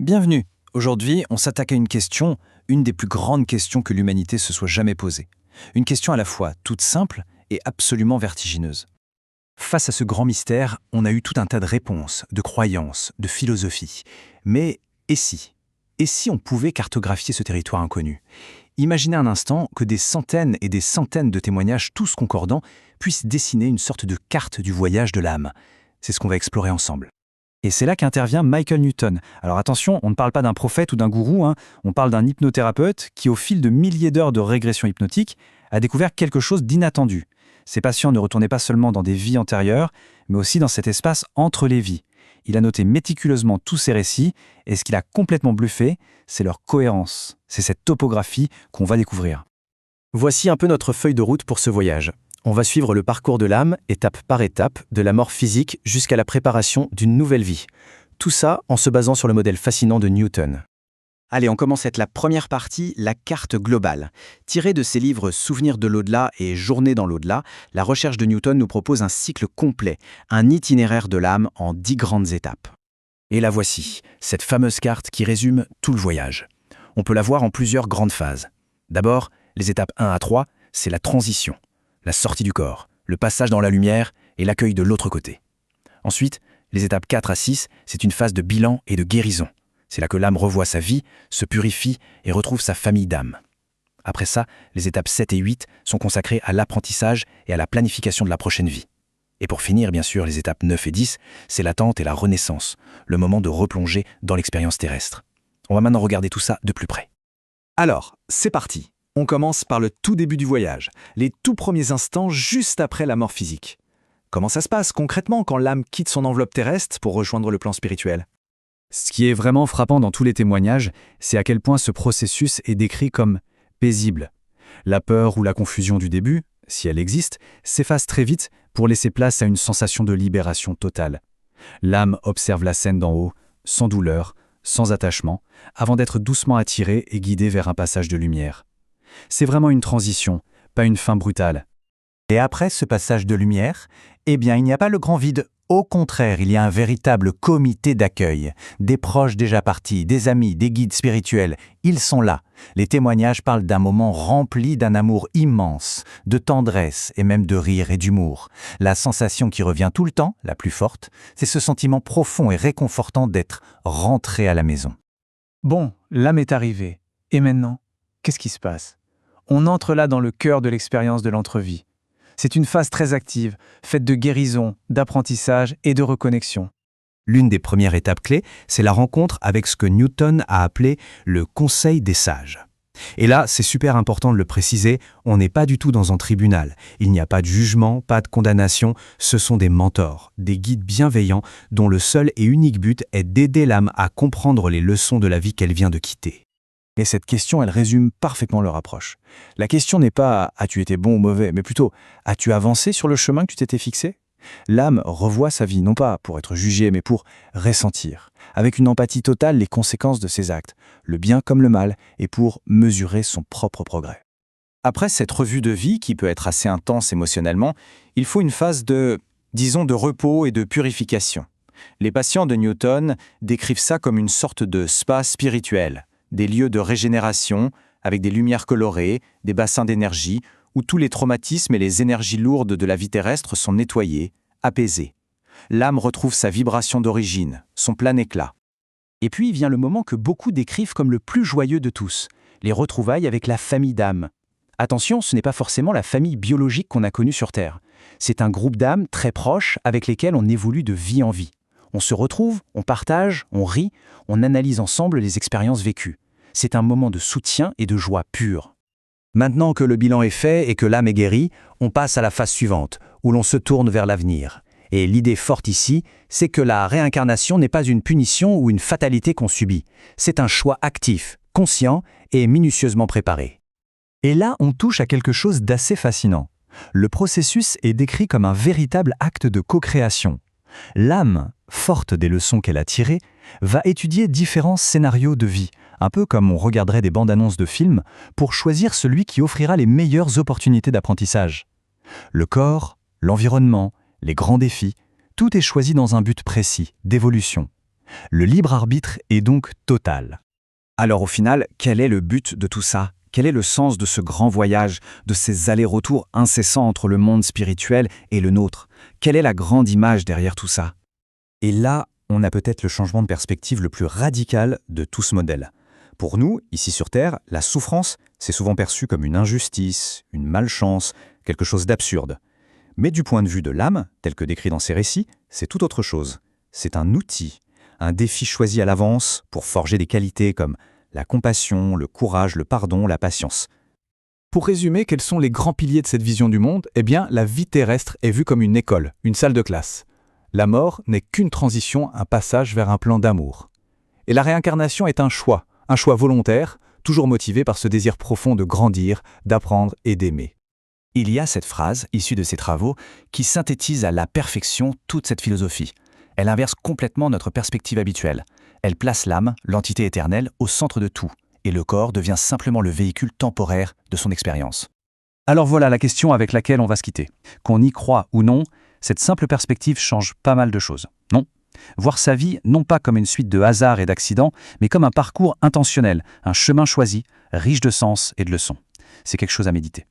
Bienvenue. Aujourd'hui, on s'attaque à une question, une des plus grandes questions que l'humanité se soit jamais posée. Une question à la fois toute simple et absolument vertigineuse. Face à ce grand mystère, on a eu tout un tas de réponses, de croyances, de philosophies. Mais et si? Et si on pouvait cartographier ce territoire inconnu? Imaginez un instant que des centaines et des centaines de témoignages, tous concordants, puissent dessiner une sorte de carte du voyage de l'âme. C'est ce qu'on va explorer ensemble. Et c'est là qu'intervient Michael Newton. Alors attention, on ne parle pas d'un prophète ou d'un gourou, on parle d'un hypnothérapeute qui, au fil de milliers d'heures de régression hypnotique, a découvert quelque chose d'inattendu. Ses patients ne retournaient pas seulement dans des vies antérieures, mais aussi dans cet espace entre les vies. Il a noté méticuleusement tous ces récits, et ce qu'il a complètement bluffé, c'est leur cohérence. C'est cette topographie qu'on va découvrir. Voici un peu notre feuille de route pour ce voyage. On va suivre le parcours de l'âme, étape par étape, de la mort physique jusqu'à la préparation d'une nouvelle vie. Tout ça en se basant sur le modèle fascinant de Newton. Allez, on commence avec la première partie, la carte globale. Tirée de ses livres Souvenirs de l'au-delà et Journée dans l'au-delà, la recherche de Newton nous propose un cycle complet, un itinéraire de l'âme en 10 grandes étapes. Et la voici, cette fameuse carte qui résume tout le voyage. On peut la voir en plusieurs grandes phases. D'abord, les étapes 1 à 3, c'est la transition, la sortie du corps, le passage dans la lumière et l'accueil de l'autre côté. Ensuite, les étapes 4 à 6, c'est une phase de bilan et de guérison. C'est là que l'âme revoit sa vie, se purifie et retrouve sa famille d'âme. Après ça, les étapes 7 et 8 sont consacrées à l'apprentissage et à la planification de la prochaine vie. Et pour finir, bien sûr, les étapes 9 et 10, c'est l'attente et la renaissance, le moment de replonger dans l'expérience terrestre. On va maintenant regarder tout ça de plus près. Alors, c'est parti. On commence par le tout début du voyage, les tout premiers instants juste après la mort physique. Comment ça se passe concrètement quand l'âme quitte son enveloppe terrestre pour rejoindre le plan spirituel ? Ce qui est vraiment frappant dans tous les témoignages, c'est à quel point ce processus est décrit comme paisible. La peur ou la confusion du début, si elle existe, s'efface très vite pour laisser place à une sensation de libération totale. L'âme observe la scène d'en haut, sans douleur, sans attachement, avant d'être doucement attirée et guidée vers un passage de lumière. C'est vraiment une transition, pas une fin brutale. Et après ce passage de lumière, il n'y a pas le grand vide. Au contraire, il y a un véritable comité d'accueil. Des proches déjà partis, des amis, des guides spirituels, ils sont là. Les témoignages parlent d'un moment rempli d'un amour immense, de tendresse et même de rire et d'humour. La sensation qui revient tout le temps, la plus forte, c'est ce sentiment profond et réconfortant d'être rentré à la maison. Bon, l'âme est arrivée. Et maintenant, qu'est-ce qui se passe ? On entre là dans le cœur de l'expérience de l'entrevie. C'est une phase très active, faite de guérison, d'apprentissage et de reconnexion. L'une des premières étapes clés, c'est la rencontre avec ce que Newton a appelé le Conseil des sages. Et là, c'est super important de le préciser, on n'est pas du tout dans un tribunal. Il n'y a pas de jugement, pas de condamnation, ce sont des mentors, des guides bienveillants dont le seul et unique but est d'aider l'âme à comprendre les leçons de la vie qu'elle vient de quitter. Et cette question, elle résume parfaitement leur approche. La question n'est pas « as-tu été bon ou mauvais ?», mais plutôt « as-tu avancé sur le chemin que tu t'étais fixé ?» L'âme revoit sa vie, non pas pour être jugée, mais pour ressentir, avec une empathie totale, les conséquences de ses actes, le bien comme le mal, et pour mesurer son propre progrès. Après cette revue de vie, qui peut être assez intense émotionnellement, il faut une phase de repos et de purification. Les patients de Newton décrivent ça comme une sorte de spa spirituel, des lieux de régénération, avec des lumières colorées, des bassins d'énergie, où tous les traumatismes et les énergies lourdes de la vie terrestre sont nettoyés, apaisés. L'âme retrouve sa vibration d'origine, son plein éclat. Et puis vient le moment que beaucoup décrivent comme le plus joyeux de tous, les retrouvailles avec la famille d'âmes. Attention, ce n'est pas forcément la famille biologique qu'on a connue sur Terre. C'est un groupe d'âmes très proches avec lesquels on évolue de vie en vie. On se retrouve, on partage, on rit, on analyse ensemble les expériences vécues. C'est un moment de soutien et de joie pure. Maintenant que le bilan est fait et que l'âme est guérie, on passe à la phase suivante, où l'on se tourne vers l'avenir. Et l'idée forte ici, c'est que la réincarnation n'est pas une punition ou une fatalité qu'on subit. C'est un choix actif, conscient et minutieusement préparé. Et là, on touche à quelque chose d'assez fascinant. Le processus est décrit comme un véritable acte de co-création. L'âme, forte des leçons qu'elle a tirées, va étudier différents scénarios de vie, un peu comme on regarderait des bandes-annonces de films, pour choisir celui qui offrira les meilleures opportunités d'apprentissage. Le corps, l'environnement, les grands défis, tout est choisi dans un but précis, d'évolution. Le libre arbitre est donc total. Alors au final, quel est le but de tout ça? Quel est le sens de ce grand voyage, de ces allers-retours incessants entre le monde spirituel et le nôtre? Quelle est la grande image derrière tout ça? Et là, on a peut-être le changement de perspective le plus radical de tout ce modèle. Pour nous, ici sur Terre, la souffrance, c'est souvent perçu comme une injustice, une malchance, quelque chose d'absurde. Mais du point de vue de l'âme, tel que décrit dans ces récits, c'est tout autre chose. C'est un outil, un défi choisi à l'avance pour forger des qualités comme la compassion, le courage, le pardon, la patience. Pour résumer, quels sont les grands piliers de cette vision du monde? Eh bien, la vie terrestre est vue comme une école, une salle de classe. La mort n'est qu'une transition, un passage vers un plan d'amour. Et la réincarnation est un choix volontaire, toujours motivé par ce désir profond de grandir, d'apprendre et d'aimer. Il y a cette phrase, issue de ces travaux, qui synthétise à la perfection toute cette philosophie. Elle inverse complètement notre perspective habituelle. Elle place l'âme, l'entité éternelle, au centre de tout, et le corps devient simplement le véhicule temporaire de son expérience. Alors voilà la question avec laquelle on va se quitter. Qu'on y croit ou non, cette simple perspective change pas mal de choses, non? Voir sa vie non pas comme une suite de hasards et d'accidents, mais comme un parcours intentionnel, un chemin choisi, riche de sens et de leçons. C'est quelque chose à méditer.